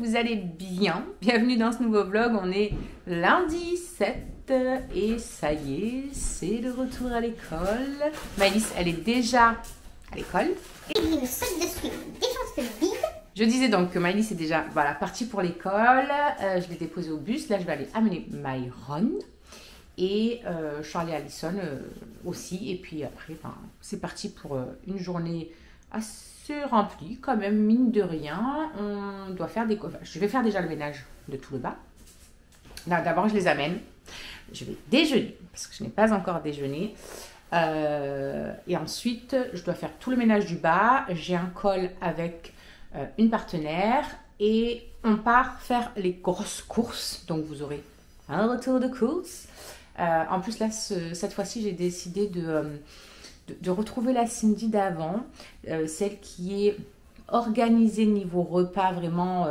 vous allez bien. Bienvenue dans ce nouveau vlog. On est lundi 7 et ça y est, c'est le retour à l'école. Maëlys, elle est déjà à l'école. Il me saute dessus, défonce le bide. Je disais donc que Maëlys est déjà partie pour l'école. Je l'ai déposée au bus. Là, je vais aller amener Myron. Et Charlie et Allison aussi. Et puis après, c'est parti pour une journée assez remplie, quand même, mine de rien. On doit faire des... Je vais faire déjà le ménage de tout le bas. Là, d'abord, je les amène. Je vais déjeuner, parce que je n'ai pas encore déjeuné. Et ensuite, je dois faire tout le ménage du bas. J'ai un call avec une partenaire. Et on part faire les grosses courses. Donc, vous aurez un retour de course. En plus, là, cette fois-ci, j'ai décidé de retrouver la Cindy d'avant, celle qui est organisée niveau repas, vraiment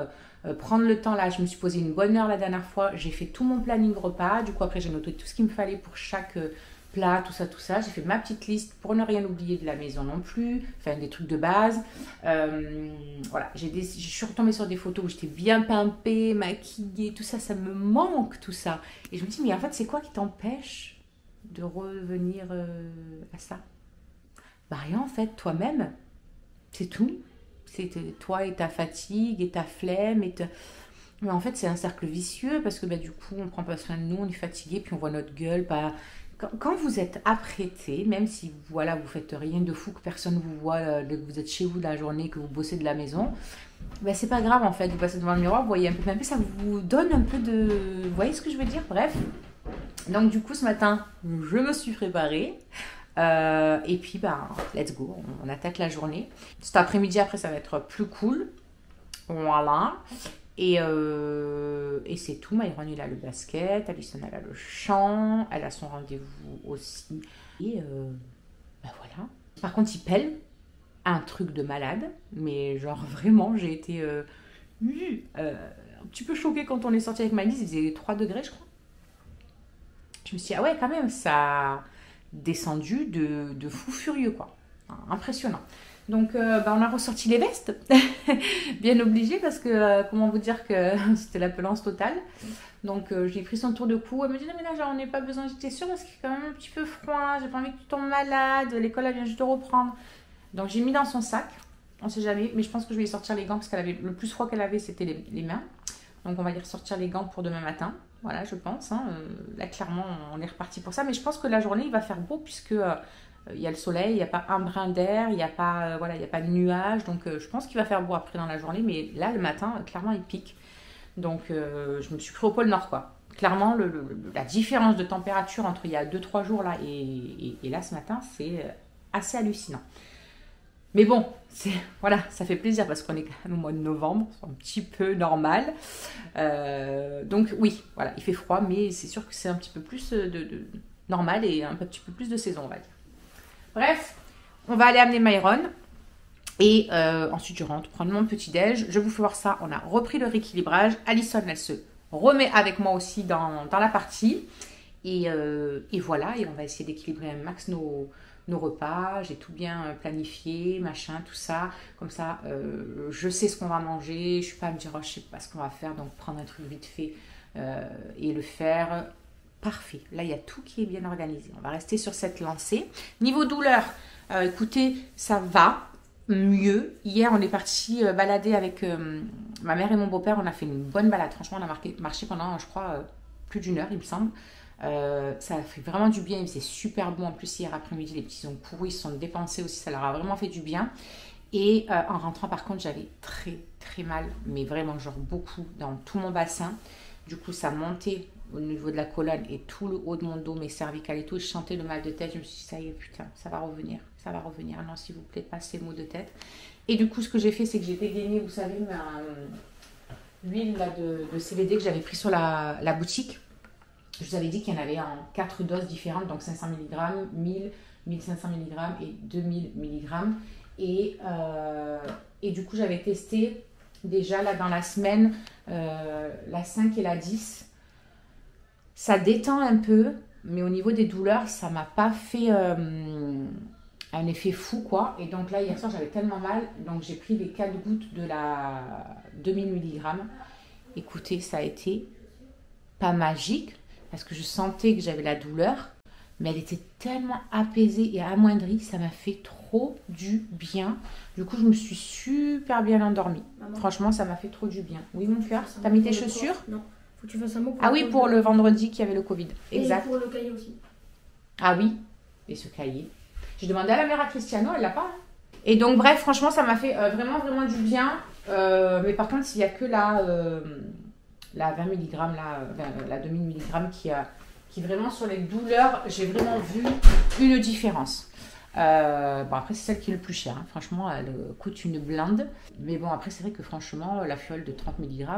prendre le temps. Là, je me suis posé une bonne heure la dernière fois, j'ai fait tout mon planning repas. Du coup, après, j'ai noté tout ce qu'il me fallait pour chaque plat, tout ça. J'ai fait ma petite liste pour ne rien oublier de la maison non plus, enfin des trucs de base. Voilà, je suis retombée sur des photos où j'étais bien pimpée, maquillée, tout ça, ça me manque tout ça. Et je me dis, mais en fait, c'est quoi qui t'empêche de revenir à ça? Bah rien en fait, toi-même, c'est tout. C'est toi et ta fatigue et ta flemme et Mais en fait, c'est un cercle vicieux parce que du coup, on prend pas soin de nous, on est fatigué, puis on voit notre gueule. Quand vous êtes apprêté, même si vous faites rien de fou, que personne vous voit, que vous êtes chez vous de la journée, que vous bossez de la maison, c'est pas grave en fait. Vous passez devant le miroir, vous voyez un peu pimpé, ça vous donne un peu de... Vous voyez ce que je veux dire? Bref. Donc du coup, ce matin, je me suis préparée. Et puis, let's go, on attaque la journée. Cet après-midi, après, ça va être plus cool. Voilà. Et c'est tout. Myron, il a le basket. Allison, elle a le chant. Elle a son rendez-vous aussi. Et voilà. Par contre, il pèle un truc de malade. Mais genre, vraiment, j'ai été un petit peu choquée quand on est sorti avec Maëlys. Il faisait 3 degrés, je crois. Je me suis dit, ah ouais, quand même, ça a descendu de fou furieux, quoi. Impressionnant. Donc, on a ressorti les vestes, bien obligé, parce que, comment vous dire que c'était la pelance totale. Donc, j'ai pris son tour de cou. Elle me dit, non, mais là, j'en ai pas besoin, j'étais sûre, parce qu'il fait quand même un petit peu froid, j'ai pas envie que tu tombes malade, l'école, elle vient juste de reprendre. Donc, j'ai mis dans son sac, on sait jamais, mais je pense que je vais lui sortir les gants, parce qu'elle avait le plus froid qu'elle avait, c'était les mains. Donc, on va lui ressortir les gants pour demain matin. Voilà, je pense. Là, clairement, on est reparti pour ça. Mais je pense que la journée, il va faire beau, puisque... il y a le soleil, il n'y a pas un brin d'air, il n'y a pas il y a pas de nuages, donc je pense qu'il va faire beau après dans la journée, mais là le matin clairement il pique, donc je me suis pris au pôle Nord, quoi. Clairement la différence de température entre il y a 2-3 jours là et là ce matin, c'est assez hallucinant. Mais bon, voilà, ça fait plaisir parce qu'on est quand même au mois de novembre, c'est un petit peu normal. Donc oui, voilà, il fait froid, mais c'est sûr que c'est un petit peu plus de normal et un petit peu plus de saison, on va dire. Bref, on va aller amener Myron et ensuite je rentre prendre mon petit déj. Je vous fais voir ça, on a repris le rééquilibrage. Allison, elle se remet avec moi aussi dans la partie et voilà, et on va essayer d'équilibrer un max nos repas. J'ai tout bien planifié, machin, tout ça. Comme ça, je sais ce qu'on va manger. Je suis pas à me dire, oh, je sais pas ce qu'on va faire, donc prendre un truc vite fait et le faire. Parfait, là il y a tout qui est bien organisé. On va rester sur cette lancée. Niveau douleur, écoutez, ça va mieux. Hier on est parti balader avec ma mère et mon beau-père. On a fait une bonne balade. Franchement, on a marché pendant, je crois, plus d'1 heure, il me semble. Ça a fait vraiment du bien. Il faisait super bon. En plus, hier après-midi, les petits ont couru, ils se sont dépensés aussi. Ça leur a vraiment fait du bien. Et en rentrant, par contre, j'avais très très mal, mais vraiment genre beaucoup dans tout mon bassin. Du coup, ça montait au niveau de la colonne et tout le haut de mon dos, mes cervicales et tout. Je sentais le mal de tête. Je me suis dit, ça y est, putain, ça va revenir. Ça va revenir. Non, s'il vous plaît, pas ces maux de tête. Et du coup, ce que j'ai fait, c'est que j'ai dégainé, vous savez, l'huile de CBD que j'avais pris sur la boutique. Je vous avais dit qu'il y en avait en 4 doses différentes, donc 500 mg, 1000, 1500 mg et 2000 mg. Et du coup, j'avais testé déjà là dans la semaine la 5 et la 10. Ça détend un peu, mais au niveau des douleurs, ça m'a pas fait un effet fou quoi. Et donc là hier soir j'avais tellement mal, donc j'ai pris les 4 gouttes de la 2000 mg. Écoutez, ça a été pas magique parce que je sentais que j'avais la douleur, mais elle était tellement apaisée et amoindrie, ça m'a fait trop du bien. Du coup je me suis super bien endormie. Maman. Franchement ça m'a fait trop du bien. Oui mon cœur, t'as mis tes chaussures? Non, faut que tu fasses un mot pour oui, pour le vendredi qui avait le Covid. Exact. Et pour le cahier aussi. Ah oui, et ce cahier. J'ai demandé à la mère à Cristiano, elle l'a pas. Et donc bref, franchement, ça m'a fait vraiment du bien. Mais par contre, s'il n'y a que la 20 mg, la 2000 mg qui vraiment sur les douleurs, j'ai vraiment vu une différence. Bon après, c'est celle qui est le plus cher. Hein. Franchement, elle coûte une blinde. Mais bon, après, c'est vrai que franchement, la fiole de 30 mg,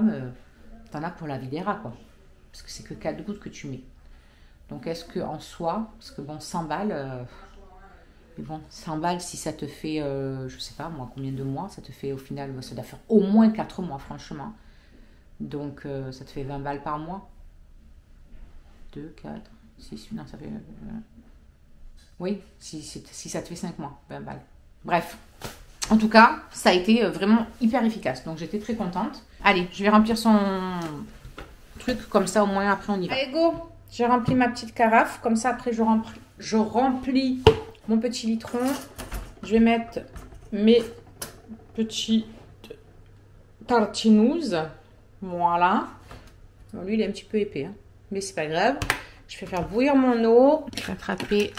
t'en as pour la vie des rats, quoi. Parce que c'est que 4 gouttes que tu mets. Donc est-ce qu'en soi, parce que bon, 100 balles, mais bon, 100 balles, si ça te fait, je sais pas moi, combien de mois, ça te fait au final, ça doit faire au moins 4 mois, franchement. Donc ça te fait 20 balles par mois. 2, 4, 6, non, ça fait... oui, si ça te fait 5 mois, 20 balles. Bref, en tout cas, ça a été vraiment hyper efficace. Donc j'étais très contente. Allez, je vais remplir son truc, comme ça au moins après on y va. Allez, go! J'ai rempli ma petite carafe, comme ça après je remplis mon petit litron. Je vais mettre mes petites tartinouses. Voilà. Bon, lui il est un petit peu épais, hein, mais c'est pas grave. Je vais faire bouillir mon eau. Je vais attraper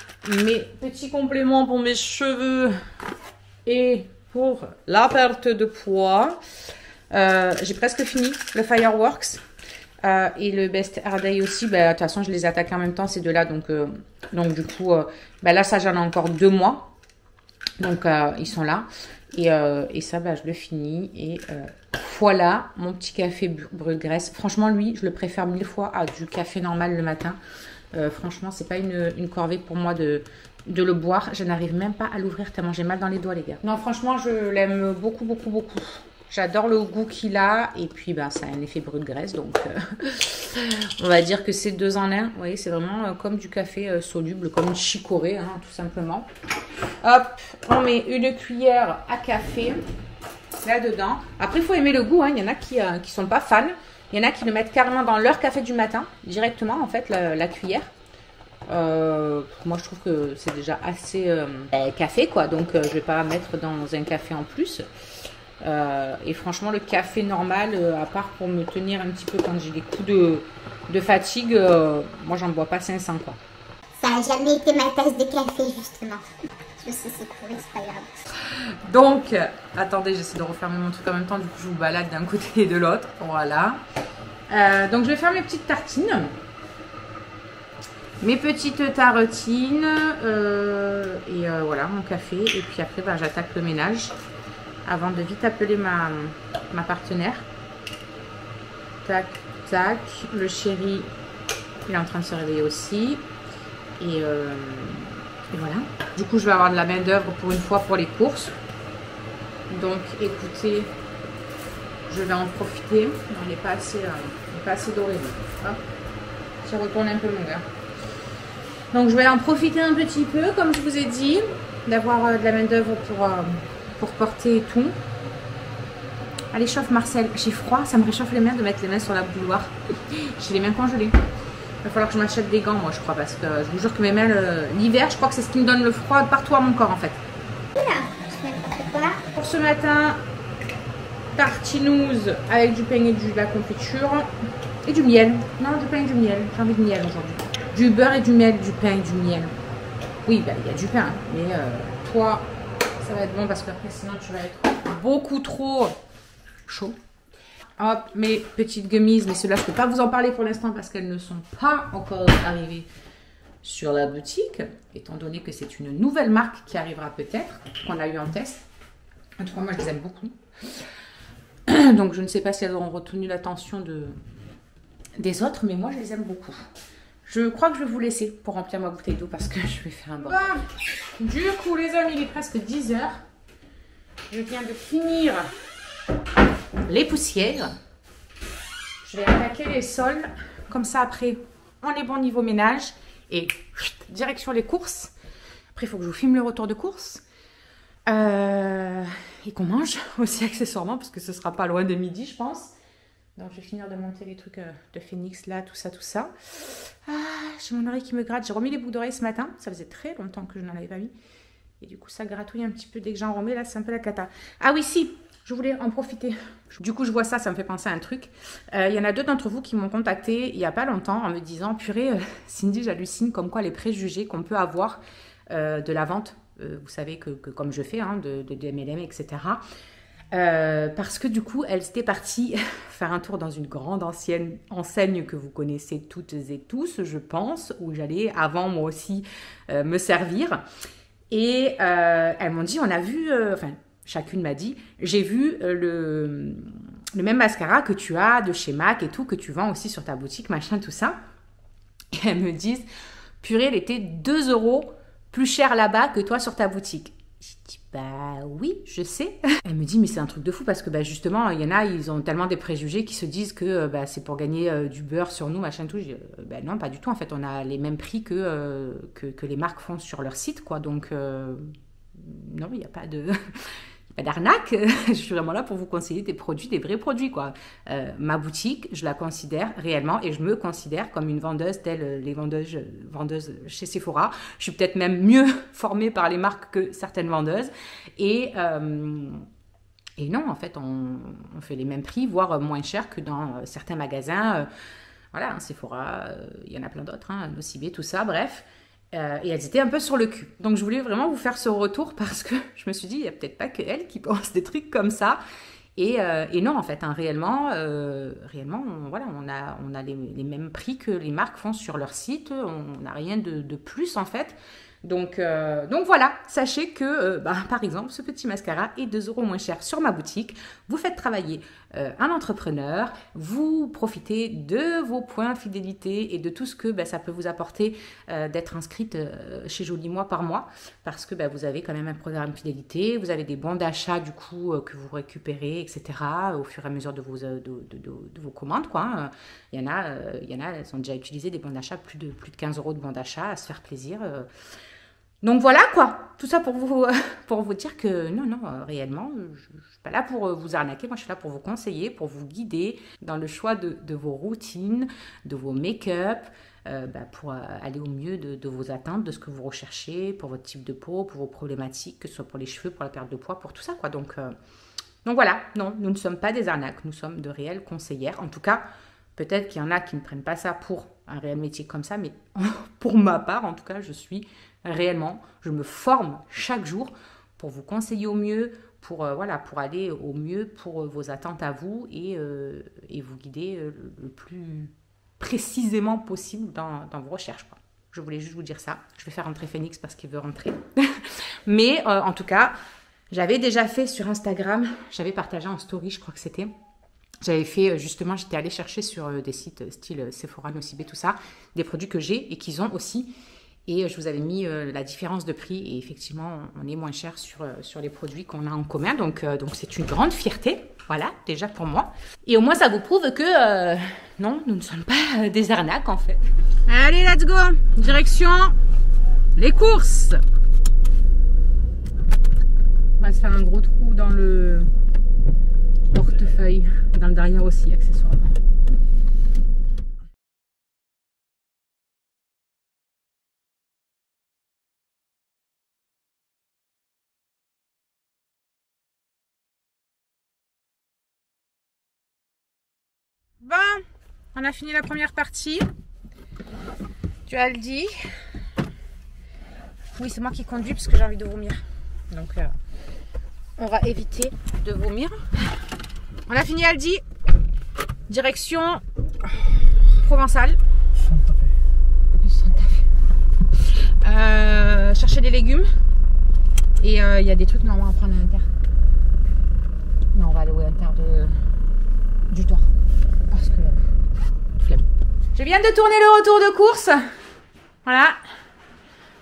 mes petits compléments pour mes cheveux et pour la perte de poids. J'ai presque fini le Fireworks. Et le Best Hair Day aussi, de toute façon je les attaque en même temps ces deux-là, donc du coup, là ça j'en ai encore 2 mois, donc ils sont là, et ça je le finis, et voilà mon petit café brûle graisse. Franchement lui, je le préfère 1000 fois à du café normal le matin. Franchement c'est pas une corvée pour moi de le boire, je n'arrive même pas à l'ouvrir tellement j'ai mal dans les doigts les gars. Non franchement je l'aime beaucoup. J'adore le goût qu'il a et puis ça a un effet brûle graisse, donc on va dire que c'est 2 en 1. Vous voyez, c'est vraiment comme du café soluble, comme une chicorée, hein, tout simplement. Hop, on met une cuillère à café là-dedans. Après, il faut aimer le goût, hein. Il y en a qui sont pas fans. Il y en a qui le mettent carrément dans leur café du matin, directement en fait, la cuillère. Moi je trouve que c'est déjà assez café quoi, donc je vais pas mettre dans un café en plus. Et franchement le café normal, à part pour me tenir un petit peu quand j'ai des coups de fatigue, moi j'en bois pas 500 quoi. Ça a jamais été ma tasse de café justement. Je sais c'est pourri, c'est pas grave. Donc attendez, j'essaie de refermer mon truc en même temps, du coup je vous balade d'un côté et de l'autre. Voilà. Donc je vais faire mes petites tartines. Mes petites tartines et voilà mon café, et puis après j'attaque le ménage avant de vite appeler ma partenaire. Tac tac, le chéri il est en train de se réveiller aussi, et voilà. Du coup je vais avoir de la main d'œuvre pour une fois pour les courses, donc écoutez, je vais en profiter. On n'est pas assez doré. Hop, je retourne un peu mon gars. Donc je vais en profiter un petit peu, comme je vous ai dit, d'avoir de la main d'œuvre pour porter et tout. Allez, chauffe Marcel, j'ai froid, ça me réchauffe les mains de mettre les mains sur la bouilloire. J'ai les mains congelées. Il va falloir que je m'achète des gants moi je crois, parce que je vous jure que mes mains l'hiver, je crois que c'est ce qui me donne le froid partout à mon corps en fait. Voilà. Pour ce matin, tartinouze avec du pain et de la confiture et du miel. Non, du pain et du miel, j'ai envie de miel aujourd'hui. Du beurre et du miel, du pain et du miel. Oui, il y a du pain, mais toi, ça va être bon parce qu'après, sinon, tu vas être beaucoup trop chaud. Hop, mes petites gummies, mais ceux-là, je ne peux pas vous en parler pour l'instant parce qu'elles ne sont pas encore arrivées sur la boutique, étant donné que c'est une nouvelle marque qui arrivera peut-être, qu'on a eu en test. En tout cas, moi, je les aime beaucoup. Donc, je ne sais pas si elles auront retenu l'attention des autres, mais moi, je les aime beaucoup. Je crois que je vais vous laisser pour remplir ma bouteille d'eau parce que je vais faire un bordel. Du coup, les amis, il est presque 10 h. Je viens de finir les poussières. Je vais attaquer les sols. Comme ça, après, on est bon niveau ménage. Et direction les courses. Après, il faut que je vous filme le retour de course. Et qu'on mange aussi accessoirement, parce que ce sera pas loin de midi, je pense. Donc, je vais finir de monter les trucs de Phoenix, là, tout ça, tout ça. Ah, j'ai mon oreille qui me gratte. J'ai remis les boucles d'oreilles ce matin. Ça faisait très longtemps que je n'en avais pas mis. Et du coup, ça gratouille un petit peu dès que j'en remets. Là, c'est un peu la cata. Ah oui, si, je voulais en profiter. Du coup, je vois ça, ça me fait penser à un truc. Il y en a 2 d'entre vous qui m'ont contacté il n'y a pas longtemps en me disant « Purée, Cindy, j'hallucine comme quoi les préjugés qu'on peut avoir de la vente, vous savez que comme je fais, hein, de MLM, etc. » Parce que du coup, elle était partie faire un tour dans une grande ancienne enseigne que vous connaissez toutes et tous, je pense, où j'allais avant moi aussi me servir. Et elles m'ont dit, on a vu, enfin chacune m'a dit, j'ai vu le même mascara que tu as de chez MAC et tout, que tu vends aussi sur ta boutique, machin, tout ça. Et elles me disent, purée, elle était 2 € plus cher là-bas que toi sur ta boutique. Je dis, bah oui, je sais. Elle me dit, mais c'est un truc de fou parce que bah, justement, il y en a, ils ont tellement des préjugés qui se disent que bah, c'est pour gagner du beurre sur nous, machin, tout. Je dis, bah non, pas du tout. En fait, on a les mêmes prix que les marques font sur leur site, quoi. Donc, non, il n'y a pas de... pas d'arnaque, je suis vraiment là pour vous conseiller des produits, des vrais produits, quoi. Ma boutique, je la considère réellement et je me considère comme une vendeuse telle les vendeuses chez Sephora. Je suis peut-être même mieux formée par les marques que certaines vendeuses. Et non, en fait, on fait les mêmes prix, voire moins cher que dans certains magasins. Voilà, hein, Sephora, il y en a plein d'autres, hein, Nocibé, tout ça, bref. Et elles étaient un peu sur le cul. Donc, je voulais vraiment vous faire ce retour parce que je me suis dit, il n'y a peut-être pas que elles qui pensent des trucs comme ça. Et non, en fait, hein, réellement, voilà, on a les mêmes prix que les marques font sur leur site. On n'a rien de plus, en fait. Donc voilà, sachez que, par exemple, ce petit mascara est 2 € moins cher sur ma boutique. Vous faites travailler un entrepreneur, vous profitez de vos points fidélité et de tout ce que ça peut vous apporter d'être inscrite chez Joli Moi par mois, parce que vous avez quand même un programme fidélité, vous avez des bons d'achat du coup que vous récupérez, etc. au fur et à mesure de vos commandes, quoi. Il y en a, elles ont déjà utilisé des bons d'achat, plus de 15 € de bons d'achat à se faire plaisir. Donc voilà quoi, tout ça pour vous dire que non, réellement, je ne suis pas là pour vous arnaquer, moi je suis là pour vous conseiller, pour vous guider dans le choix de vos routines, de vos make-up, pour aller au mieux de vos attentes, de ce que vous recherchez, pour votre type de peau, pour vos problématiques, que ce soit pour les cheveux, pour la perte de poids, pour tout ça quoi. Donc voilà, non, nous ne sommes pas des arnaques, nous sommes de réelles conseillères, en tout cas. Peut-être qu'il y en a qui ne prennent pas ça pour un réel métier comme ça, mais pour ma part, en tout cas, je me forme chaque jour pour vous conseiller au mieux, pour aller au mieux pour vos attentes à vous et vous guider le plus précisément possible dans vos recherches, quoi. Je voulais juste vous dire ça. Je vais faire rentrer Phoenix parce qu'il veut rentrer. Mais en tout cas, j'avais déjà fait sur Instagram, j'avais partagé en story, je crois que c'était. J'avais fait, justement, j'étais allée chercher sur des sites style Sephora, Nocibé, tout ça, des produits que j'ai et qu'ils ont aussi. Et je vous avais mis la différence de prix. Et effectivement, on est moins cher sur les produits qu'on a en commun. Donc c'est une grande fierté, voilà, déjà pour moi. Et au moins, ça vous prouve que, non, nous ne sommes pas des arnaques, en fait. Allez, let's go. Direction les courses. On va se faire un gros trou dans le portefeuille, dans le derrière aussi, accessoirement. Bon, on a fini la première partie du Aldi. Oui, c'est moi qui conduis parce que j'ai envie de vomir. Donc, on va éviter de vomir. On a fini Aldi. Direction Provençal. Chercher des légumes. Et il y a des trucs normalement à prendre à l'intérieur. Mais on va aller au l'intérieur du toit. Parce que flemme. Je viens de tourner le retour de course. Voilà.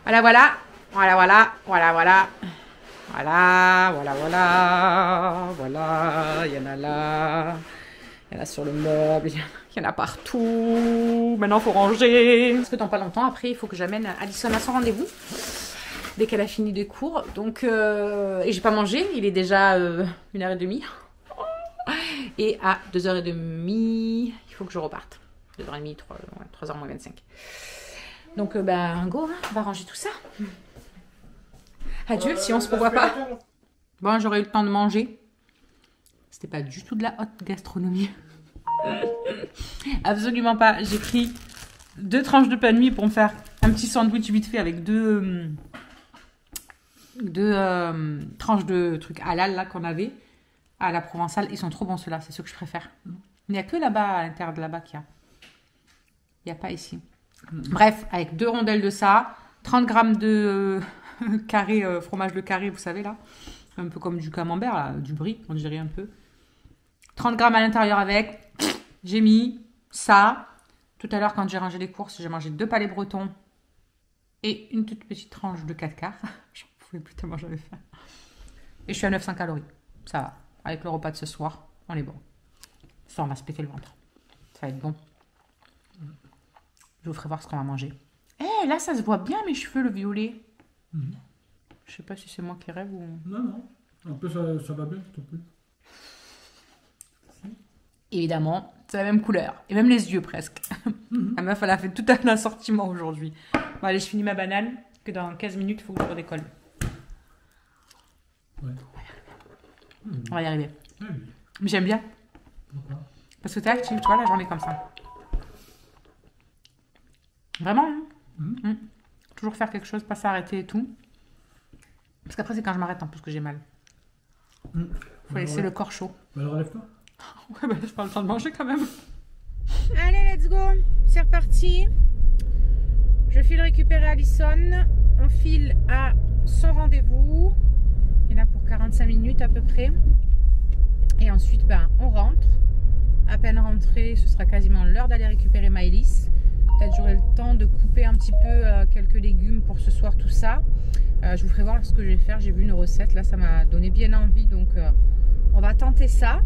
Voilà. Il y en a là. Il y en a sur le meuble. Il y en a partout. Maintenant, il faut ranger. Parce que dans pas longtemps, après, il faut que j'amène Alison à son rendez-vous. dès qu'elle a fini des cours. Donc, et j'ai pas mangé, il est déjà 1h30. Et à 2h30, il faut que je reparte. 2h30, 3h moins 25. Donc, ben, go, hein, on va ranger tout ça. Adieu, si on se revoit pas. Bon, j'aurais eu le temps de manger. C'était pas du tout de la haute gastronomie. Absolument pas. J'ai pris 2 tranches de pain de mie pour me faire un petit sandwich vite fait avec deux tranches de trucs halal là qu'on avait à la provençale. Ils sont trop bons ceux-là, c'est ceux que je préfère. Il n'y a que là-bas, à l'intérieur de là-bas qu'il y a. Il n'y a pas ici. Bref, avec 2 rondelles de ça, 30 grammes de carré, fromage de carré, vous savez là. Un peu comme du camembert, là, du brie, on dirait un peu. 30 grammes à l'intérieur avec. J'ai mis ça. Tout à l'heure, quand j'ai rangé les courses, j'ai mangé 2 palets bretons et une toute petite tranche de 4 quarts. J'en pouvais plus tellement j'avais faim. Et je suis à 900 calories. Ça va. Avec le repas de ce soir, on est bon. Ça, on va se péter le ventre. Ça va être bon. Je vous ferai voir ce qu'on va manger. Eh, là, ça se voit bien mes cheveux, le violet. Je sais pas si c'est moi qui rêve ou... Non, non. Un peu, ça va bien, s'il te plaît. Évidemment, c'est la même couleur. Et même les yeux, presque. La meuf, elle a fait tout un assortiment aujourd'hui. Bon, allez, je finis ma banane, que dans 15 minutes, il faut que je redécolle. Ouais. On va y arriver. Ouais, oui. Mais j'aime bien. Pourquoi? Parce que t'es active, tu vois, la journée comme ça. Vraiment, hein. Toujours faire quelque chose, pas s'arrêter et tout. Parce qu'après, c'est quand je m'arrête en plus que j'ai mal. Faut laisser le corps chaud. Bah alors, relève-toi. Ouais, bah, j'ai pas le temps de manger quand même. Allez, let's go. C'est reparti. Je file récupérer Alison. On file à son rendez-vous. Il y en a pour 45 minutes à peu près. Et ensuite, ben, on rentre. À peine rentré, ce sera quasiment l'heure d'aller récupérer Maëlys. Peut-être j'aurai le temps de couper un petit peu quelques légumes pour ce soir, tout ça. Je vous ferai voir ce que je vais faire. J'ai vu une recette, là ça m'a donné bien envie. Donc on va tenter ça.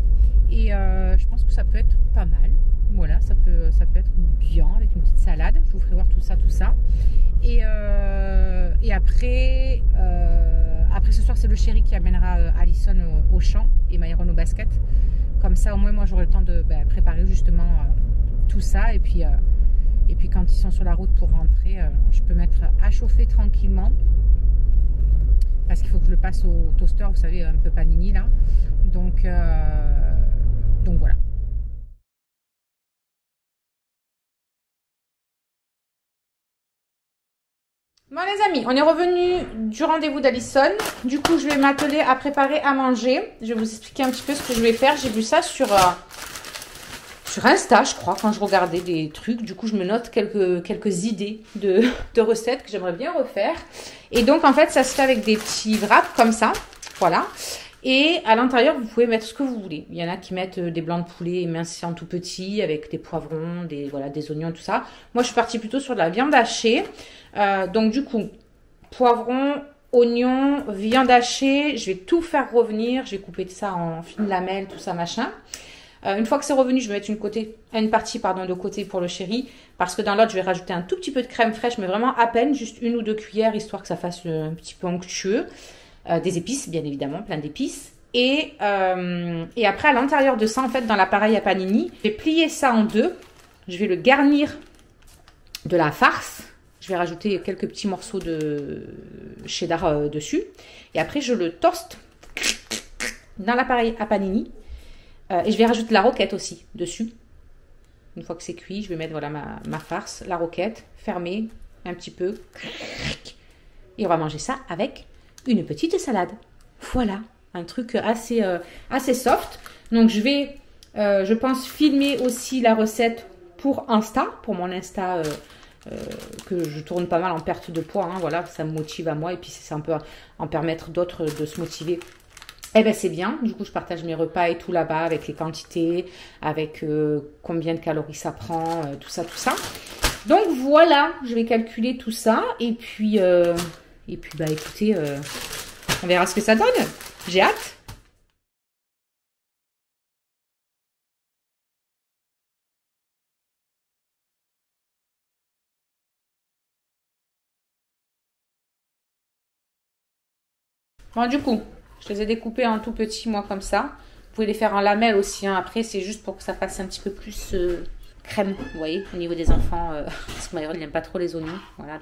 Et je pense que ça peut être pas mal. Voilà, ça peut être bien avec une petite salade. Je vous ferai voir tout ça, tout ça. Et après ce soir, c'est le chéri qui amènera Alison au champ et Myron au basket. Comme ça, au moins, moi, j'aurai le temps de préparer justement tout ça. Et puis quand ils sont sur la route pour rentrer, je peux mettre à chauffer tranquillement. Parce qu'il faut que je le passe au toaster, vous savez, un peu panini là. Donc voilà. Bon les amis, on est revenu du rendez-vous d'Alison. Du coup, je vais m'atteler à préparer à manger. Je vais vous expliquer un petit peu ce que je vais faire. J'ai vu ça sur Insta, je crois, quand je regardais des trucs. Du coup, je me note quelques idées de recettes que j'aimerais bien refaire. Et donc, en fait, ça se fait avec des petits wraps comme ça. Voilà. Et à l'intérieur, vous pouvez mettre ce que vous voulez. Il y en a qui mettent des blancs de poulet émincés en tout petit avec des poivrons, des oignons, tout ça. Moi, je suis partie plutôt sur de la viande hachée. Donc, du coup, poivrons, oignons, viande hachée. Je vais tout faire revenir. Je vais couper ça en fines lamelles, tout ça, machin. Une fois que c'est revenu, je vais mettre une partie de côté pour le chéri. Parce que dans l'autre, je vais rajouter un tout petit peu de crème fraîche, mais vraiment à peine, juste 1 ou 2 cuillères, histoire que ça fasse un petit peu onctueux. Des épices, bien évidemment, plein d'épices. Et après, à l'intérieur de ça, en fait, dans l'appareil à panini, je vais plier ça en 2. Je vais le garnir de la farce. Je vais rajouter quelques petits morceaux de cheddar dessus. Et après, je le toste dans l'appareil à panini. Et je vais rajouter la roquette aussi dessus. Une fois que c'est cuit, je vais mettre voilà, ma farce, la roquette, fermer un petit peu. Et on va manger ça avec une petite salade. Voilà, un truc assez soft. Donc je vais, je pense, filmer aussi la recette pour Insta, pour mon Insta que je tourne pas mal en perte de poids. Hein, voilà, ça me motive à moi et puis c'est un peu en permettre d'autres de se motiver. Eh bien, c'est bien. Du coup, je partage mes repas et tout là-bas avec les quantités, avec combien de calories ça prend, tout ça, tout ça. Donc, voilà, je vais calculer tout ça. Et puis bah, écoutez, on verra ce que ça donne. J'ai hâte. Bon, du coup, je les ai découpés en tout petits, moi, comme ça. Vous pouvez les faire en lamelles aussi. Hein. Après, c'est juste pour que ça fasse un petit peu plus crème, vous voyez, au niveau des enfants. Parce que Myron, il n'aime pas trop les oignons. Voilà,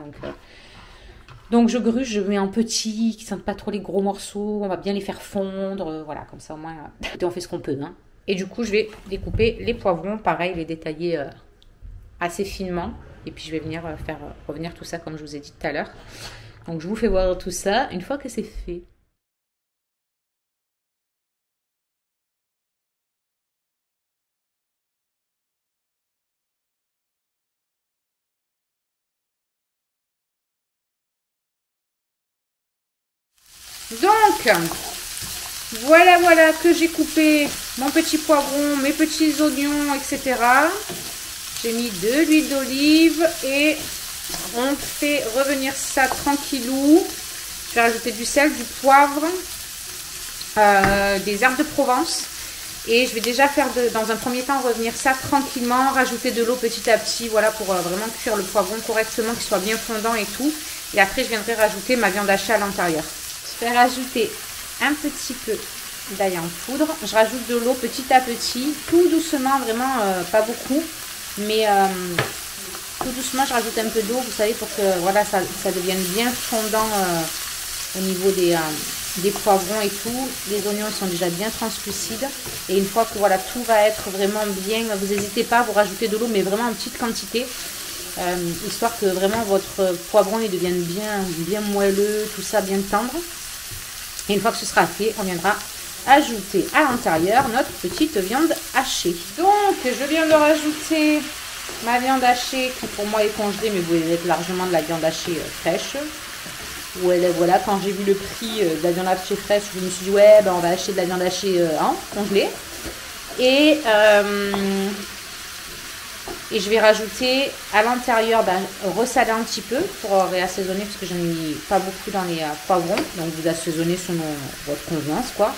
donc je gruge, je mets en petits, qui ne sentent pas trop les gros morceaux. On va bien les faire fondre. Voilà, comme ça, au moins, on fait ce qu'on peut. Hein. Et du coup, je vais découper les poivrons. Pareil, les détailler assez finement. Et puis, je vais venir faire revenir tout ça, comme je vous ai dit tout à l'heure. Donc, je vous fais voir tout ça une fois que c'est fait. Donc, voilà que j'ai coupé mon petit poivron, mes petits oignons, etc. J'ai mis de l'huile d'olive et on fait revenir ça tranquillou. Je vais rajouter du sel, du poivre, des herbes de Provence. Et je vais déjà faire dans un premier temps revenir ça tranquillement, rajouter de l'eau petit à petit, voilà, pour vraiment cuire le poivron correctement, qu'il soit bien fondant et tout. Et après, je viendrai rajouter ma viande hachée à l'intérieur. Je vais rajouter un petit peu d'ail en poudre. Je rajoute de l'eau petit à petit, tout doucement, vraiment pas beaucoup. Mais tout doucement, je rajoute un peu d'eau, vous savez, pour que voilà, ça devienne bien fondant au niveau des poivrons et tout. Les oignons sont déjà bien translucides. Et une fois que voilà, tout va être vraiment bien, vous n'hésitez pas à vous rajouter de l'eau, mais vraiment en petite quantité. Histoire que vraiment votre poivron il devienne bien moelleux, tout ça bien tendre. Et une fois que ce sera fait, on viendra ajouter à l'intérieur notre petite viande hachée. Donc, je viens de rajouter ma viande hachée qui pour moi est congelée, mais vous voyez avec largement de la viande hachée fraîche. Voilà, quand j'ai vu le prix de la viande hachée fraîche, je me suis dit ouais, ben, on va acheter de la viande hachée congelée. Et je vais rajouter à l'intérieur, ressaler un petit peu pour réassaisonner parce que j'en ai mis pas beaucoup dans les poivrons. Donc vous assaisonnez selon votre convenance quoi.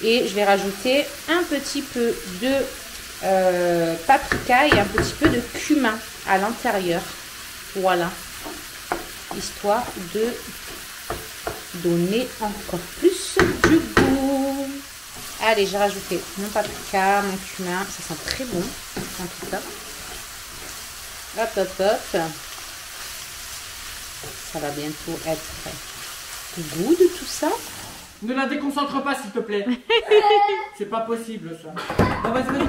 Et je vais rajouter un petit peu de paprika et un petit peu de cumin à l'intérieur. Voilà. Histoire de donner encore plus du goût. Allez, j'ai rajouté mon paprika, mon cumin. Ça sent très bon en tout cas. Hop, hop, hop. Ça va bientôt être good tout ça. Ne la déconcentre pas s'il te plaît. C'est pas possible ça. Non, vas-y. Oui,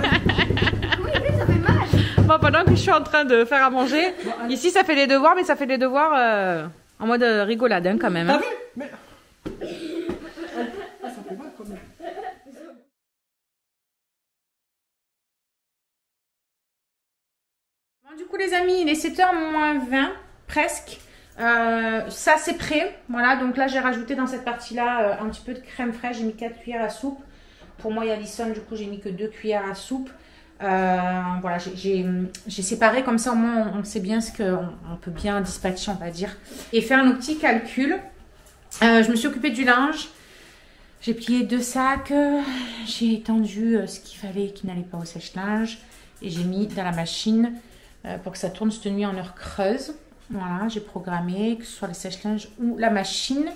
mais ça fait mal. Bon, pendant que je suis en train de faire à manger, ici ça fait les devoirs, mais ça fait les devoirs en mode rigolade hein, quand même. T'as Hein. vu? Mais... Ah, ça fait mal quand même. Bon, du coup les amis, il est 7h moins 20 presque. Ça c'est prêt. Voilà, donc là j'ai rajouté dans cette partie-là un petit peu de crème fraîche. J'ai mis 4 cuillères à soupe. Pour moi et Alison, du coup j'ai mis que 2 cuillères à soupe. Voilà, j'ai séparé comme ça au moins on sait bien ce qu'on peut bien dispatcher, on va dire. Et faire nos petits calculs. Je me suis occupée du linge. J'ai plié 2 sacs. J'ai étendu ce qu'il fallait qui n'allait pas au sèche-linge. Et j'ai mis dans la machine pour que ça tourne cette nuit en heure creuse. Voilà, j'ai programmé que ce soit le sèche-linge ou la machine.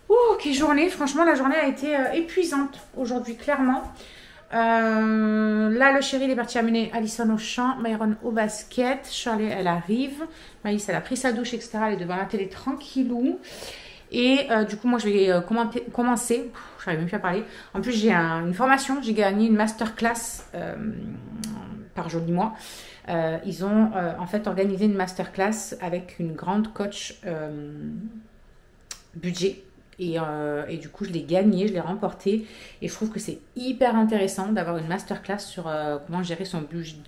Ouh, quelle journée! Franchement, la journée a été épuisante aujourd'hui, clairement. Là, le chéri, il est parti amener Alison au champ, Myron au basket. Charlie, elle arrive. Maïs, elle a pris sa douche, etc. Elle est devant la télé tranquillou. Et du coup, moi, je vais commencer. Je n'arrive même plus à parler. En plus, j'ai une formation. J'ai gagné une masterclass par joli mois. Ils ont en fait organisé une masterclass avec une grande coach budget. Et du coup, je l'ai gagné, je l'ai remporté. Et je trouve que c'est hyper intéressant d'avoir une masterclass sur comment gérer son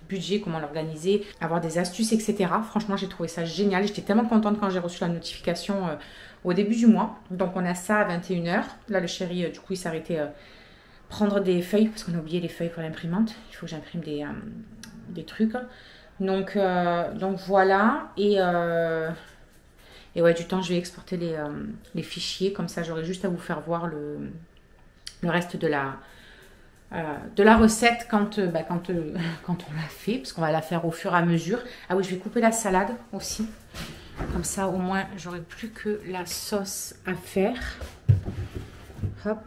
budget, comment l'organiser, avoir des astuces, etc. Franchement, j'ai trouvé ça génial. J'étais tellement contente quand j'ai reçu la notification au début du mois. Donc, on a ça à 21h. Là, le chéri, du coup, il s'arrêtait prendre des feuilles parce qu'on a oublié les feuilles pour l'imprimante. Il faut que j'imprime des trucs. Donc voilà. Et ouais, du temps, je vais exporter les fichiers. Comme ça, j'aurai juste à vous faire voir le reste de la recette quand on l'a fait. Parce qu'on va la faire au fur et à mesure. Ah oui, je vais couper la salade aussi. Comme ça, au moins, j'aurai plus que la sauce à faire. Hop,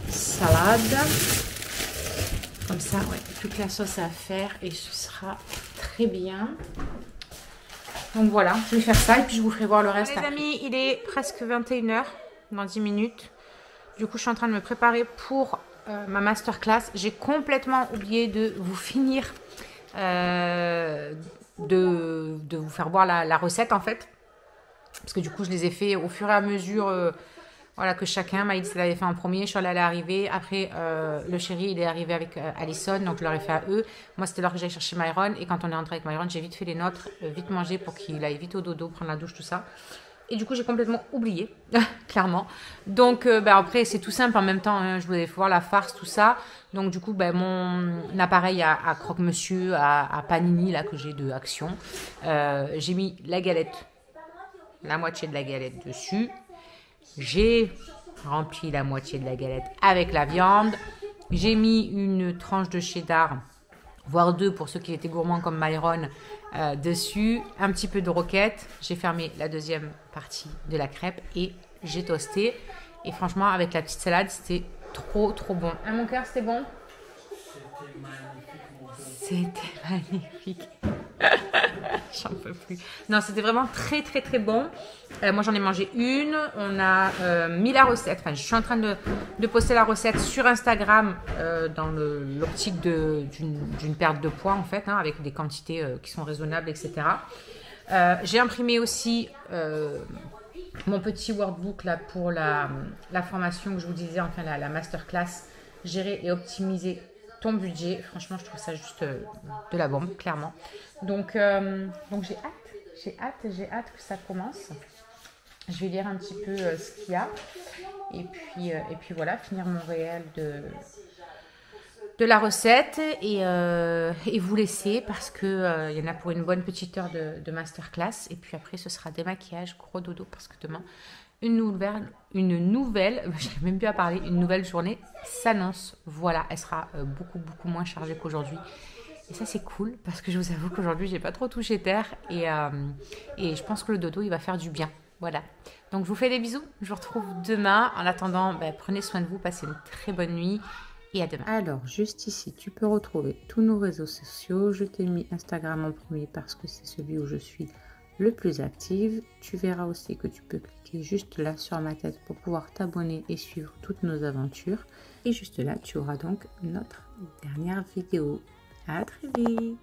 salade. Comme ça, ouais, plus que la sauce à faire et ce sera très bien. Donc voilà, je vais faire ça et puis je vous ferai voir le reste. Les amis, il est presque 21 h, dans 10 minutes. Du coup, je suis en train de me préparer pour ma masterclass. J'ai complètement oublié de vous finir, de vous faire voir la recette en fait. Parce que du coup, je les ai fait au fur et à mesure voilà, que chacun. Maïs l'avait fait en premier, Charles est arrivé. Après, le chéri, il est arrivé avec Alison, donc je leur ai fait à eux. Moi, c'était l'heure que j'allais chercher Myron. Et quand on est rentré avec Myron, j'ai vite fait les nôtres, vite mangé pour qu'il aille vite au dodo, prendre la douche, tout ça. Et du coup, j'ai complètement oublié, clairement. Donc, après, c'est tout simple en même temps. Hein, je voulais voir la farce, tout ça. Donc, du coup, mon appareil à croque-monsieur, à panini, là, que j'ai de Action, j'ai mis la galette, la moitié de la galette dessus. J'ai rempli la moitié de la galette avec la viande. J'ai mis une tranche de cheddar, voire deux pour ceux qui étaient gourmands comme Myron, dessus. Un petit peu de roquette. J'ai fermé la deuxième partie de la crêpe et j'ai toasté. Et franchement, avec la petite salade, c'était trop bon. Hein, mon cœur, c'était bon? C'était magnifique. J'en peux plus. Non, c'était vraiment très bon. Moi, j'en ai mangé une. On a mis la recette. Enfin, je suis en train de poster la recette sur Instagram dans l'optique d'une perte de poids, en fait, hein, avec des quantités qui sont raisonnables, etc. J'ai imprimé aussi mon petit workbook là, pour la formation que je vous disais, enfin, la masterclass, gérer et optimiser ton budget. Franchement, je trouve ça juste de la bombe, clairement. Donc j'ai hâte que ça commence. Je vais lire un petit peu ce qu'il y a. Et puis voilà, finir mon réel de la recette et vous laisser parce que il y en a pour une bonne petite heure de masterclass. Et puis après, ce sera démaquillage, gros dodo, parce que demain, une nouvelle, j'arrive même plus à parler, une nouvelle journée s'annonce. Voilà, elle sera beaucoup moins chargée qu'aujourd'hui. Et ça, c'est cool parce que je vous avoue qu'aujourd'hui, j'ai pas trop touché terre et je pense que le dodo, il va faire du bien. Voilà. Donc, je vous fais des bisous. Je vous retrouve demain. En attendant, prenez soin de vous, passez une très bonne nuit et à demain. Alors, juste ici, tu peux retrouver tous nos réseaux sociaux. Je t'ai mis Instagram en premier parce que c'est celui où je suis le plus active. Tu verras aussi que tu peux cliquer juste là sur ma tête pour pouvoir t'abonner et suivre toutes nos aventures. Et juste là, tu auras donc notre dernière vidéo. À très vite!